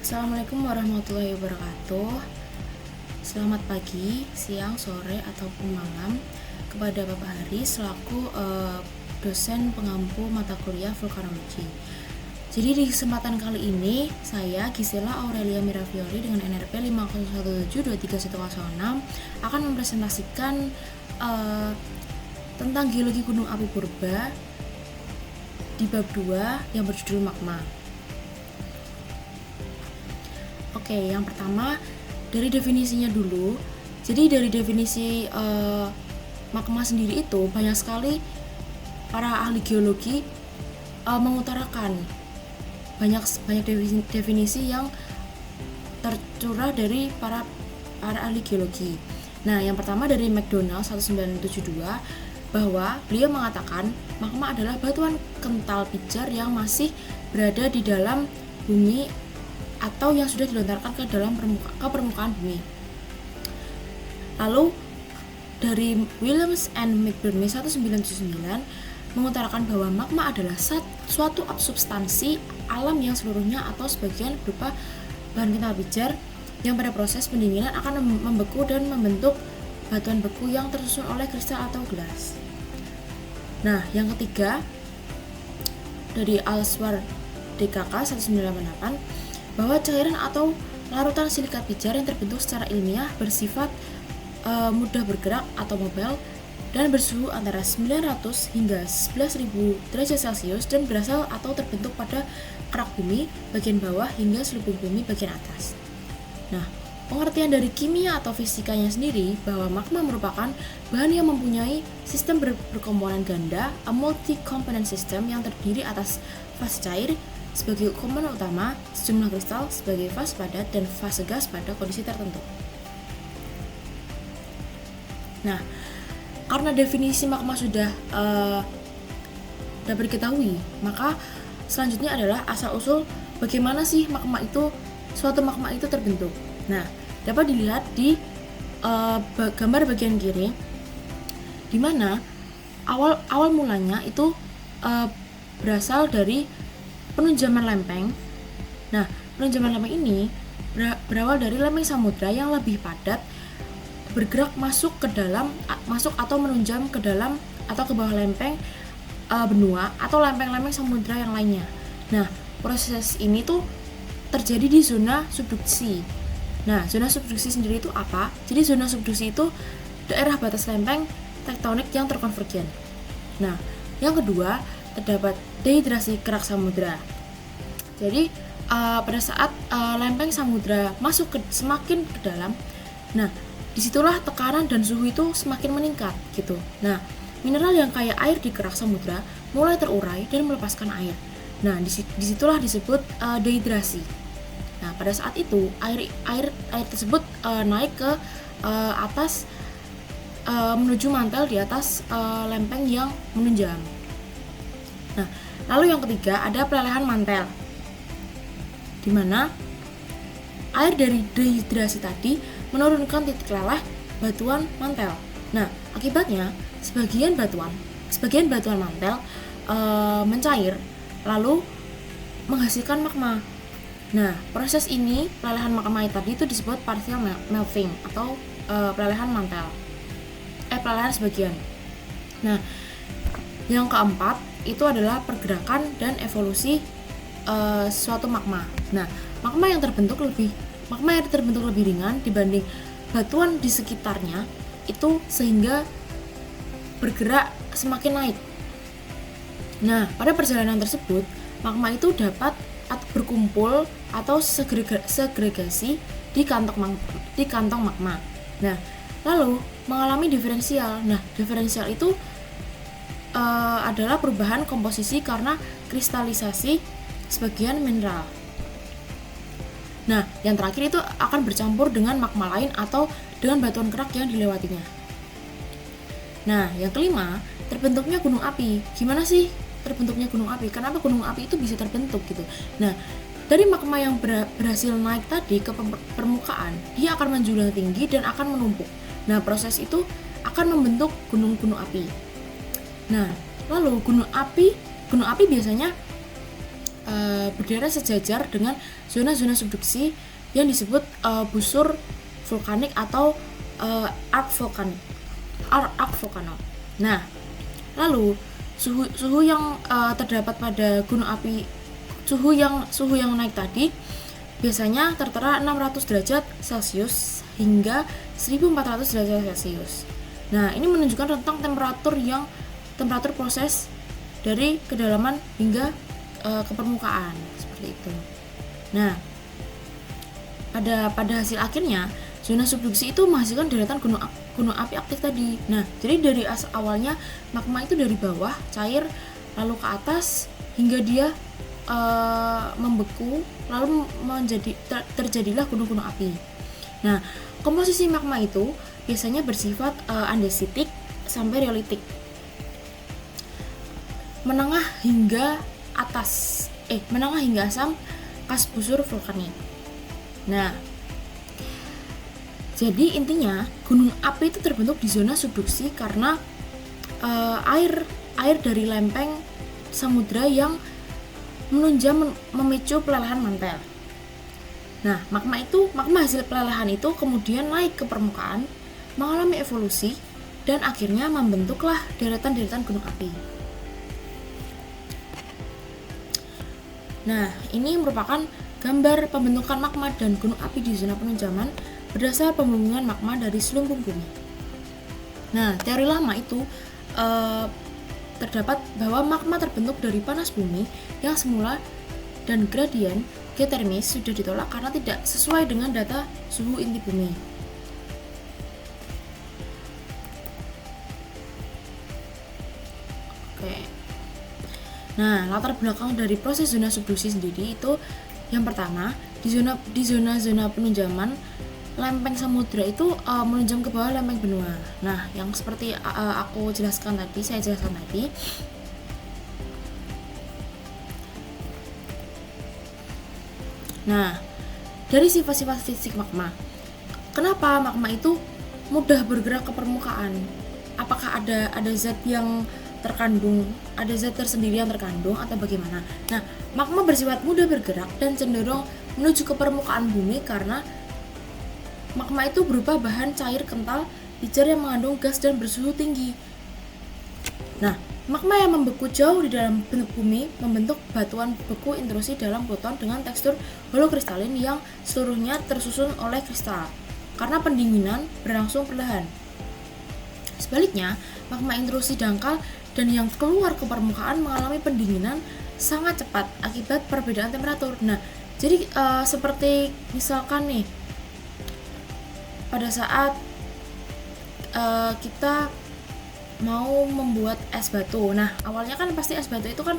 Assalamualaikum warahmatullahi wabarakatuh. Selamat pagi, siang, sore, ataupun malam kepada Bapak Hari selaku dosen pengampu mata kuliah vulkanologi. Jadi di kesempatan kali ini saya Gisela Aurelia Mirafiori dengan NRP 501723106 akan mempresentasikan tentang geologi gunung api purba di bab 2 yang berjudul magma. Oke, yang pertama dari definisinya dulu. Jadi dari definisi magma sendiri itu banyak sekali para ahli geologi mengutarakan banyak definisi yang tercurah dari para ahli geologi. Nah, yang pertama dari McDonald 1972 bahwa beliau mengatakan magma adalah batuan kental pijar yang masih berada di dalam bumi atau yang sudah dilontarkan ke permukaan bumi. Lalu dari Williams and McBurney 1979 mengutarakan bahwa magma adalah suatu substansi alam yang seluruhnya atau sebagian berupa bahan kental pijar yang pada proses pendinginan akan membeku dan membentuk batuan beku yang tersusun oleh kristal atau gelas. Nah, yang ketiga dari Alswar DKK 1988 bahwa cairan atau larutan silikat pijar yang terbentuk secara ilmiah bersifat mudah bergerak atau mobile dan bersuhu antara 900 hingga 11.000 derajat Celcius dan berasal atau terbentuk pada kerak bumi bagian bawah hingga selubung bumi bagian atas. Nah, pengertian dari kimia atau fisikanya sendiri bahwa magma merupakan bahan yang mempunyai sistem berkomponen ganda, a multi-component system yang terdiri atas fase cair sebagai komponen utama, sejumlah kristal sebagai fase padat, dan fase gas pada kondisi tertentu. Nah, karena definisi magma sudah dapat diketahui, maka selanjutnya adalah asal-usul bagaimana sih suatu magma itu terbentuk. Nah, dapat dilihat di gambar bagian kiri, di mana awal mulanya itu berasal dari penunjaman lempeng. Nah, penunjaman lempeng ini berawal dari lempeng samudra yang lebih padat bergerak masuk atau menunjam ke dalam atau ke bawah lempeng benua atau lempeng-lempeng samudra yang lainnya. Nah, proses ini tuh terjadi di zona subduksi. Nah, zona subduksi sendiri itu apa? Jadi zona subduksi itu daerah batas lempeng tektonik yang terkonvergen. Nah, yang kedua terdapat dehidrasi kerak samudra. Jadi pada saat lempeng samudra semakin ke dalam, nah disitulah tekanan dan suhu itu semakin meningkat gitu. Nah, mineral yang kaya air di kerak samudra mulai terurai dan melepaskan air. Nah, disitulah disebut dehidrasi. Nah, pada saat itu air tersebut naik ke atas menuju mantel di atas lempeng yang menunjam. Nah, lalu yang ketiga ada pelelehan mantel, di mana air dari dehidrasi tadi menurunkan titik leleh batuan mantel. Nah, akibatnya sebagian batuan mantel mencair lalu menghasilkan magma. Nah, proses ini pelelehan magma tadi itu disebut partial melting atau pelelehan mantel. Pelelehan sebagian. Nah, yang keempat itu adalah pergerakan dan evolusi suatu magma. Nah, magma yang terbentuk lebih ringan dibanding batuan di sekitarnya itu sehingga bergerak semakin naik. Nah, pada perjalanan tersebut magma itu dapat berkumpul atau segregasi di kantong magma. Nah, lalu mengalami diferensial. Nah, diferensial itu adalah perubahan komposisi karena kristalisasi sebagian mineral. Nah, yang terakhir itu akan bercampur dengan magma lain atau dengan batuan kerak yang dilewatinya. Nah, yang kelima, terbentuknya gunung api. Gimana sih terbentuknya gunung api? Kenapa gunung api itu bisa terbentuk gitu? Nah, dari magma yang berhasil naik tadi ke permukaan, dia akan menjulang tinggi dan akan menumpuk. Nah, proses itu akan membentuk gunung-gunung api. Nah, Lalu gunung api biasanya berderet sejajar dengan zona-zona subduksi yang disebut busur vulkanik atau arc volcano. Nah, lalu suhu yang terdapat pada gunung api, suhu yang naik tadi biasanya tertera 600 derajat Celcius hingga 1400 derajat Celcius. Nah, ini menunjukkan rentang temperatur proses dari kedalaman hingga ke permukaan, seperti itu. Nah, pada hasil akhirnya zona subduksi itu menghasilkan deretan gunung api aktif tadi. Nah, jadi dari awalnya magma itu dari bawah cair lalu ke atas hingga dia membeku, lalu terjadilah gunung-gunung api. Nah, komposisi magma itu biasanya bersifat andesitik sampai riolitik, menengah hingga asam khas busur vulkanik. Nah, jadi intinya gunung api itu terbentuk di zona subduksi karena air dari lempeng samudra yang menunjang memicu pelelehan mantel. Nah, magma hasil pelelehan itu kemudian naik ke permukaan, mengalami evolusi, dan akhirnya membentuklah deretan-deretan gunung api. Nah, ini merupakan gambar pembentukan magma dan gunung api di zona penunjaman berdasar pembumbungan magma dari selumpung bumi. Nah, teori lama itu terdapat bahwa magma terbentuk dari panas bumi yang semula dan gradien geotermis sudah ditolak karena tidak sesuai dengan data suhu inti bumi. Oke. Nah, latar belakang dari proses zona subduksi sendiri itu yang pertama, di zona penunjaman lempeng samudra itu menunjam ke bawah lempeng benua. Nah, yang seperti saya jelaskan tadi. Nah, dari sifat-sifat fisik magma, kenapa magma itu mudah bergerak ke permukaan? Apakah ada zat yang terkandung, ada zat tersendiri yang terkandung atau bagaimana? Nah, magma bersifat mudah bergerak dan cenderung menuju ke permukaan bumi karena magma itu berupa bahan cair kental, lijar yang mengandung gas dan bersuhu tinggi. Nah, magma yang membeku jauh di dalam bumi membentuk batuan beku intrusi dalam pluton dengan tekstur holokristalin yang seluruhnya tersusun oleh kristal karena pendinginan berlangsung perlahan. Sebaliknya, magma intrusi dangkal dan yang keluar ke permukaan mengalami pendinginan sangat cepat akibat perbedaan temperatur. Nah, jadi seperti misalkan nih, pada saat kita mau membuat es batu. Nah, awalnya kan pasti es batu itu kan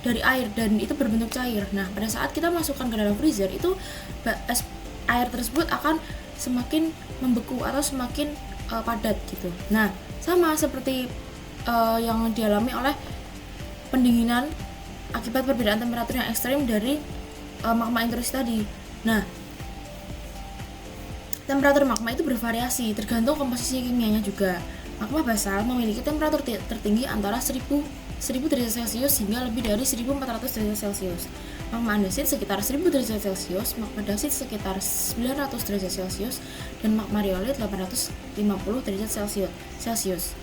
dari air dan itu berbentuk cair. Nah, pada saat kita masukkan ke dalam freezer itu air tersebut akan semakin membeku atau semakin padat gitu. Nah, sama seperti yang dialami oleh pendinginan akibat perbedaan temperatur yang ekstrim dari magma intrusi tadi. Nah, temperatur magma itu bervariasi tergantung komposisi kimianya juga. Magma basal memiliki temperatur tertinggi antara 1000 derajat Celcius hingga lebih dari 1400 derajat Celcius. Magma andesit sekitar 1000 derajat Celcius, magma dasit sekitar 900 derajat Celcius, dan magma riolit 850 derajat Celcius.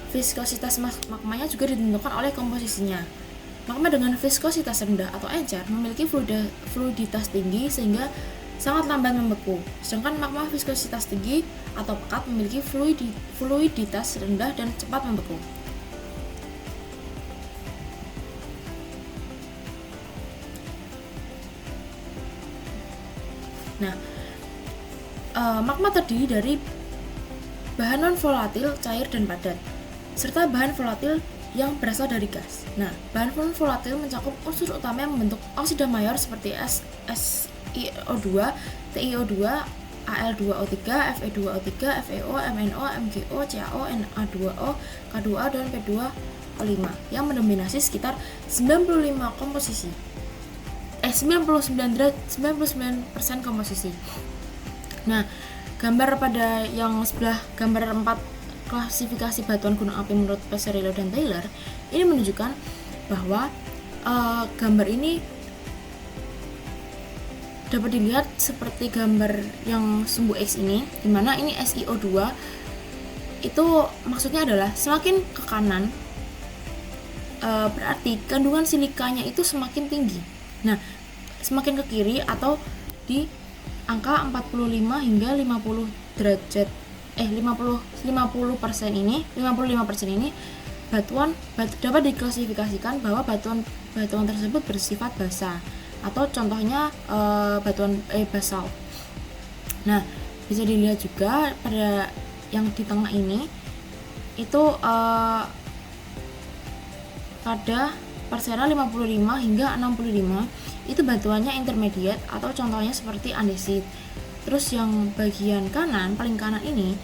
Viskositas magmanya juga ditentukan oleh komposisinya. Magma dengan viskositas rendah atau encer memiliki fluiditas tinggi sehingga sangat lambat membeku, sedangkan magma viskositas tinggi atau pekat memiliki fluiditas rendah dan cepat membeku. Nah, magma terdiri dari bahan non-volatil, cair, dan padat, serta bahan volatil yang berasal dari gas. Nah, bahan non-volatil mencakup unsur utama yang membentuk oksida mayor seperti SiO2, TiO2, Al2O3, Fe2O3, FeO, MnO, MgO, CaO, Na2O, K2O, dan P2O5 yang mendominasi sekitar 99% komposisi. Nah, gambar pada yang sebelah gambar 4 klasifikasi batuan gunung api menurut Peserillo dan Taylor ini menunjukkan bahwa gambar ini dapat dilihat seperti gambar yang sumbu X ini, dimana ini SiO2 itu maksudnya adalah semakin ke kanan berarti kandungan silikanya itu semakin tinggi. Nah, semakin ke kiri atau di angka 45 hingga 50 derajat 50% ini 55% ini batu dapat diklasifikasikan bahwa batuan tersebut bersifat basa atau contohnya batuan basalt. Nah, bisa dilihat juga pada yang di tengah ini itu pada persera 55 hingga 65 itu batuannya intermediate atau contohnya seperti andesit. Terus yang bagian kanan, paling kanan ini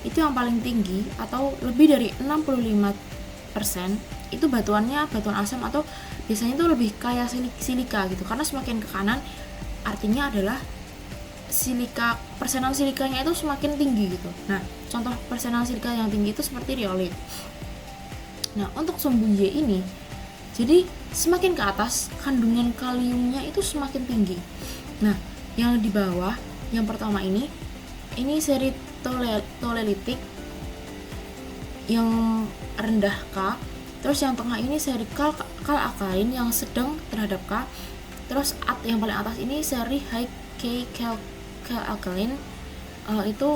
itu yang paling tinggi atau lebih dari 65% itu batuannya batuan asam atau biasanya itu lebih kayak silika gitu, karena semakin ke kanan artinya adalah persenan silikanya itu semakin tinggi gitu. Nah, contoh persenan silika yang tinggi itu seperti riolit. Nah, untuk sumbu Y ini, jadi semakin ke atas kandungan kaliumnya itu semakin tinggi. Nah, yang di bawah, yang pertama ini seri tolelitik yang rendah K. Terus yang tengah ini seri alkalin yang sedang terhadap K. Terus yang paling atas ini seri high K alkalin itu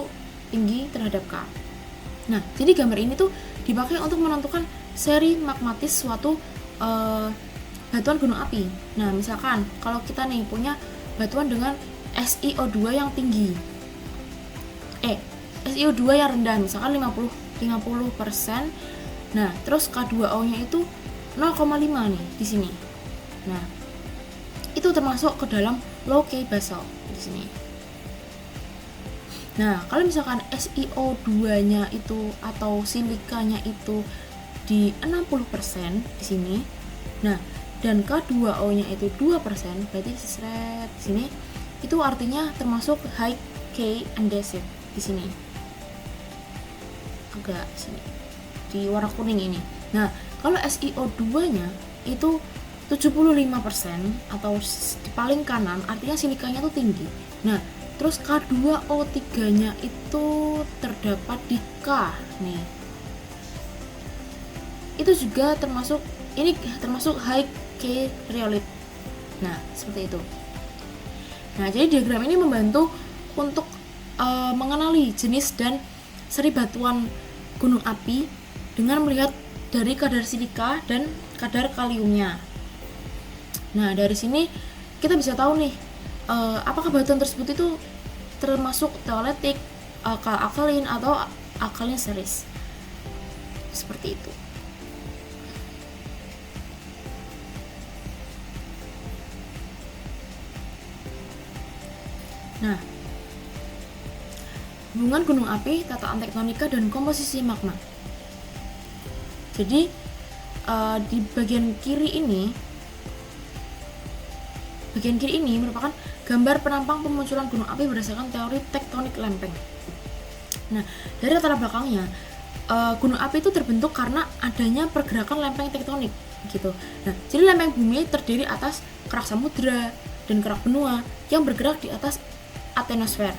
tinggi terhadap K. Nah, jadi gambar ini tuh dipakai untuk menentukan seri magmatis suatu batuan gunung api. Nah, misalkan kalau kita nih punya batuan dengan SiO2 yang tinggi, SiO2 yang rendah, misalkan 50%. Nah, terus K2O-nya itu 0,5 nih di sini. Nah, itu termasuk ke dalam low K basalt di sini. Nah, kalau misalkan SiO2-nya itu atau silikanya itu di 60% di sini. Nah, dan K2O-nya itu 2%, berarti di sini itu artinya termasuk high K andesit di sini. Agak sini di warna kuning ini. Nah, kalau SiO2-nya itu 75% atau di paling kanan artinya silikanya itu tinggi. Nah, terus K2O3-nya itu terdapat di K nih. Itu juga termasuk high K riolit. Nah, seperti itu. Nah, jadi diagram ini membantu untuk mengenali jenis dan seri batuan gunung api dengan melihat dari kadar silika dan kadar kaliumnya. Nah, dari sini kita bisa tahu nih apakah batuan tersebut itu termasuk teolitik, alkalin atau alkalin series. Seperti itu. Nah, hubungan gunung api, tataan tektonika, dan komposisi magma. Jadi di bagian kiri ini merupakan gambar penampang pemunculan gunung api berdasarkan teori tektonik lempeng. Nah, dari latar belakangnya gunung api itu terbentuk karena adanya pergerakan lempeng tektonik gitu. Nah, jadi lempeng bumi terdiri atas kerak samudra dan kerak benua yang bergerak di atas atenosfer.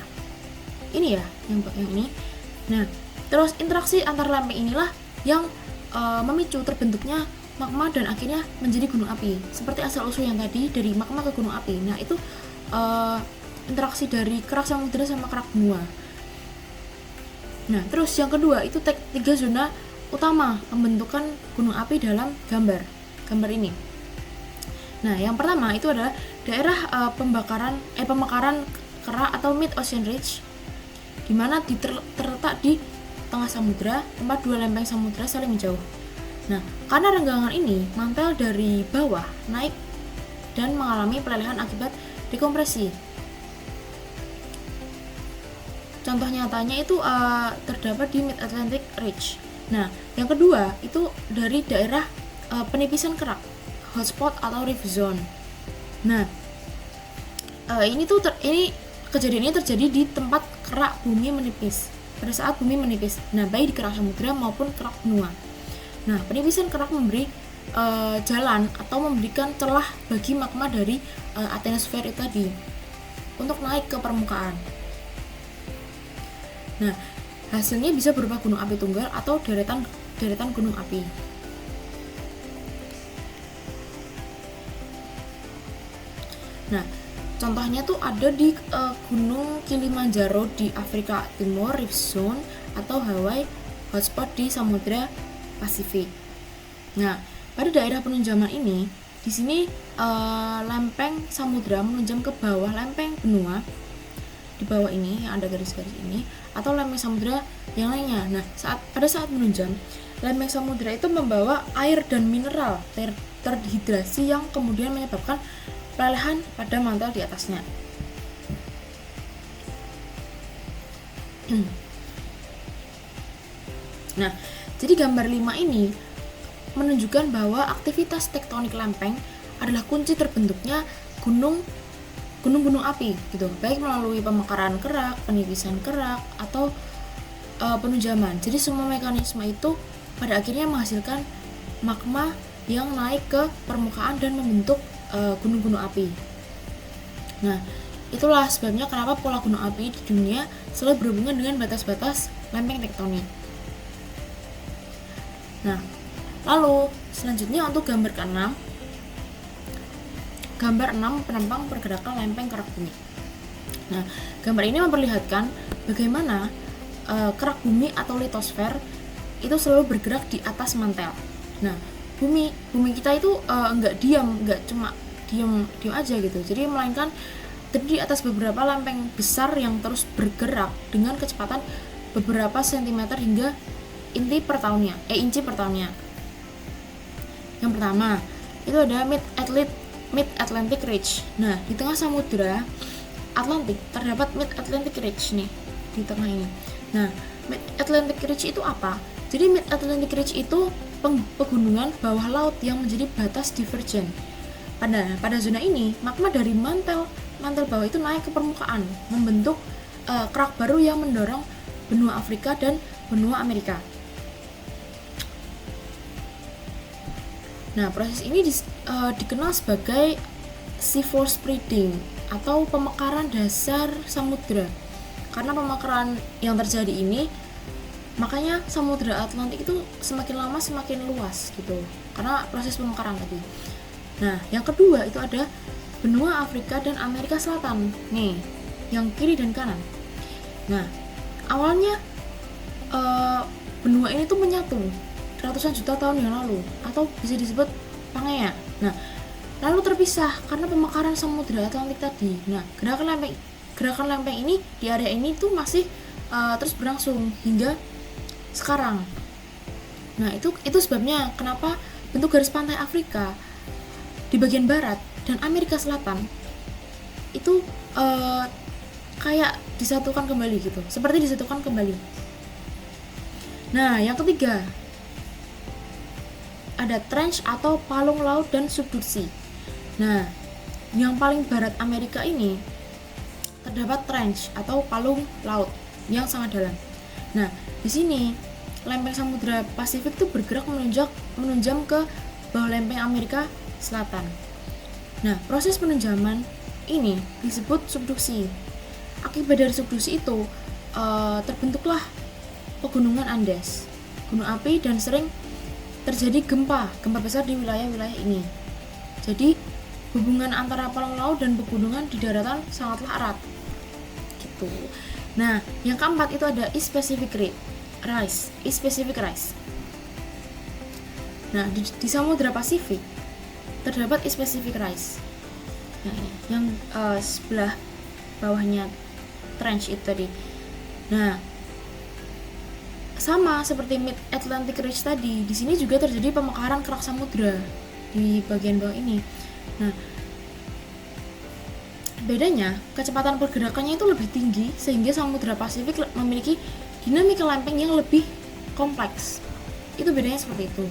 Ini ya, yang ini. Nah, terus interaksi antar lempeng inilah yang memicu terbentuknya magma dan akhirnya menjadi gunung api. Seperti asal usul yang tadi dari magma ke gunung api. Nah, itu interaksi dari kerak samudra sama kerak benua. Nah, terus yang kedua itu tiga zona utama pembentukan gunung api dalam gambar ini. Nah, yang pertama itu adalah daerah pemekaran kerak atau mid ocean ridge, di mana terletak di tengah samudra, tempat dua lempeng samudra saling menjauh. Nah, karena renggangan ini mantel dari bawah naik dan mengalami pelelehan akibat dekompresi. Contoh nyatanya itu terdapat di Mid Atlantic Ridge. Nah, yang kedua itu dari daerah penipisan kerak, hotspot atau rift zone. Nah, ini kejadian ini terjadi di tempat kerak bumi menipis. pada saat bumi menipis. Nah, baik di kerak samudra maupun kerak benua. Nah, penipisan kerak memberi jalan atau memberikan celah bagi magma dari atmosfer itu tadi untuk naik ke permukaan. Nah, hasilnya bisa berupa gunung api tunggal atau deretan gunung api. Nah, contohnya tuh ada di Gunung Kilimanjaro di Afrika Timur, Rift Zone, atau Hawaii hotspot di Samudra Pasifik. Nah, pada daerah penunjaman ini, di sini lempeng samudra menunjam ke bawah lempeng benua di bawah ini yang ada garis-garis ini, atau lempeng samudra yang lainnya. Nah, pada saat menunjam, lempeng samudra itu membawa air dan mineral terhidrasi yang kemudian menyebabkan pelelehan pada mantel di atasnya. Nah, jadi gambar 5 ini menunjukkan bahwa aktivitas tektonik lempeng adalah kunci terbentuknya gunung-gunung api gitu, baik melalui pemekaran kerak, penipisan kerak, atau penunjaman. Jadi semua mekanisme itu pada akhirnya menghasilkan magma yang naik ke permukaan dan membentuk gunung-gunung api. Nah, itulah sebabnya kenapa pola gunung api di dunia selalu berhubungan dengan batas-batas lempeng tektonik. Nah, lalu selanjutnya untuk gambar ke-6. Gambar 6 penempang pergerakan lempeng kerak bumi. Nah, gambar ini memperlihatkan bagaimana kerak bumi atau litosfer itu selalu bergerak di atas mantel. Nah, bumi kita itu nggak cuma diam aja gitu. Jadi melainkan terdiri atas beberapa lempeng besar yang terus bergerak dengan kecepatan beberapa sentimeter hingga inci per tahunnya. Yang pertama, itu ada Mid Atlantic Ridge. Nah, di tengah samudra Atlantik terdapat Mid Atlantic Ridge nih di tengah ini. Nah, Mid Atlantic Ridge itu apa? Jadi Mid Atlantic Ridge itu pegunungan bawah laut yang menjadi batas divergen. Pada zona ini, magma dari mantel bawah itu naik ke permukaan, membentuk kerak baru yang mendorong benua Afrika dan benua Amerika. Nah, proses ini dikenal sebagai seafloor spreading atau pemekaran dasar samudra. Karena pemekaran yang terjadi ini, makanya samudra Atlantik itu semakin lama semakin luas gitu, karena proses pemekaran tadi. Nah, yang kedua itu ada benua Afrika dan Amerika Selatan nih, yang kiri dan kanan. Nah, awalnya benua ini tuh menyatu ratusan juta tahun yang lalu, atau bisa disebut Pangea. Nah, lalu terpisah karena pemekaran samudra Atlantik tadi. Nah, gerakan lempeng ini di area ini tuh masih terus berlangsung hingga sekarang. Nah, itu sebabnya kenapa bentuk garis pantai Afrika di bagian barat dan Amerika Selatan itu kayak disatukan kembali gitu, seperti disatukan kembali. Nah, yang ketiga ada trench atau palung laut dan subduksi. Nah, yang paling barat Amerika ini terdapat trench atau palung laut yang sangat dalam. Nah, di sini lempeng samudra Pasifik itu bergerak menunjam ke bawah lempeng Amerika Selatan. Nah, proses penunjaman ini disebut subduksi. Akibat dari subduksi itu terbentuklah pegunungan Andes, gunung api, dan sering terjadi gempa besar di wilayah-wilayah ini. Jadi hubungan antara palung laut dan pegunungan di daratan sangatlah erat gitu. Nah, yang keempat itu ada East Pacific Rise. Nah, di Samudra Pasifik terdapat East Pacific Rise. Nah, ini yang sebelah bawahnya trench itu tadi. Nah, sama seperti Mid Atlantic Ridge tadi, di sini juga terjadi pemekaran kerak samudra di bagian bawah ini. Nah, bedanya kecepatan pergerakannya itu lebih tinggi sehingga Samudra Pasifik memiliki dinamika lempeng yang lebih kompleks. Itu bedanya seperti itu.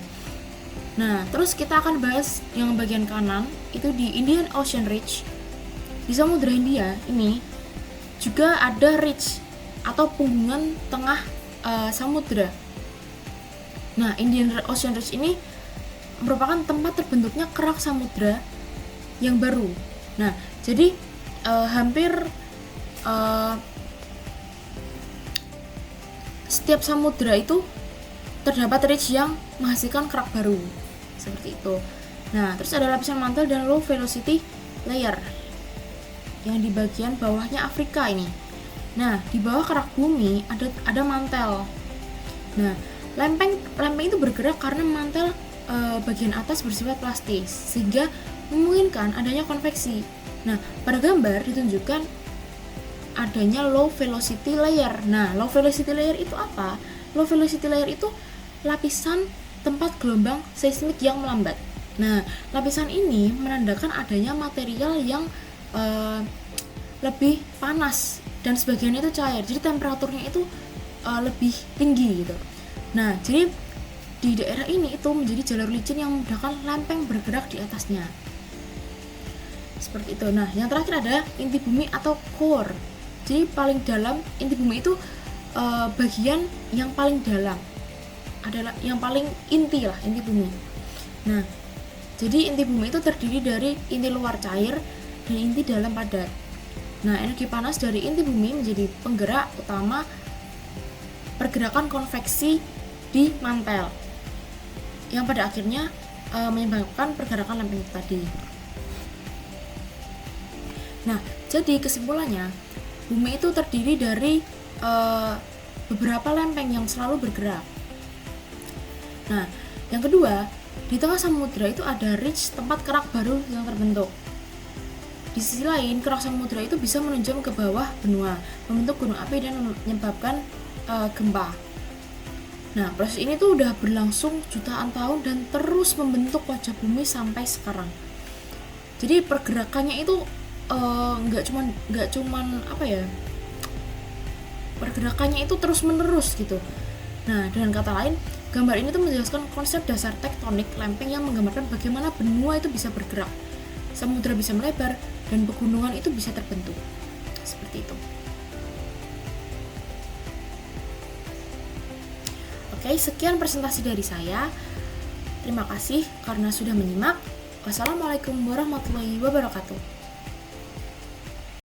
Nah, terus kita akan bahas yang bagian kanan itu di Indian Ocean Ridge. Di Samudra Hindia ini juga ada ridge atau punggungan tengah samudra. Nah, Indian Ocean Ridge ini merupakan tempat terbentuknya kerak samudra yang baru. Nah, jadi hampir setiap samudra itu terdapat ridge yang menghasilkan kerak baru, seperti itu. Nah, terus ada lapisan mantel dan low velocity layer yang di bagian bawahnya Afrika ini. Nah, di bawah kerak bumi ada mantel. Nah, lempeng itu bergerak karena mantel bagian atas bersifat plastis sehingga memungkinkan adanya konveksi. Nah, pada gambar ditunjukkan adanya low velocity layer. Nah, low velocity layer itu apa? Low velocity layer itu lapisan tempat gelombang seismik yang melambat. Nah, lapisan ini menandakan adanya material yang lebih panas dan sebagian itu cair. Jadi temperaturnya itu lebih tinggi gitu. Nah, jadi di daerah ini itu menjadi jalur licin yang memudahkan lempeng bergerak di atasnya. Seperti itu. Nah, yang terakhir ada inti bumi atau core. Jadi paling dalam inti bumi itu bagian yang paling dalam, adalah yang paling inti lah, inti bumi. Nah, jadi inti bumi itu terdiri dari inti luar cair dan inti dalam padat. Nah, energi panas dari inti bumi menjadi penggerak utama pergerakan konveksi di mantel, yang pada akhirnya menyebabkan pergerakan lempeng tadi. Nah, jadi kesimpulannya, bumi itu terdiri dari beberapa lempeng yang selalu bergerak. Nah, yang kedua, di tengah samudra itu ada ridge, tempat kerak baru yang terbentuk. Di sisi lain, kerak samudra itu bisa menunjam ke bawah benua, membentuk gunung api dan menyebabkan gempa. Nah, proses ini tuh udah berlangsung jutaan tahun dan terus membentuk wajah bumi sampai sekarang. Jadi pergerakannya itu nggak cuman apa ya? Pergerakannya itu terus menerus gitu. Nah, dengan kata lain, gambar ini tuh menjelaskan konsep dasar tektonik lempeng yang menggambarkan bagaimana benua itu bisa bergerak, samudra bisa melebar, dan pegunungan itu bisa terbentuk. Seperti itu. Oke, sekian presentasi dari saya. Terima kasih karena sudah menyimak. Wassalamualaikum warahmatullahi wabarakatuh.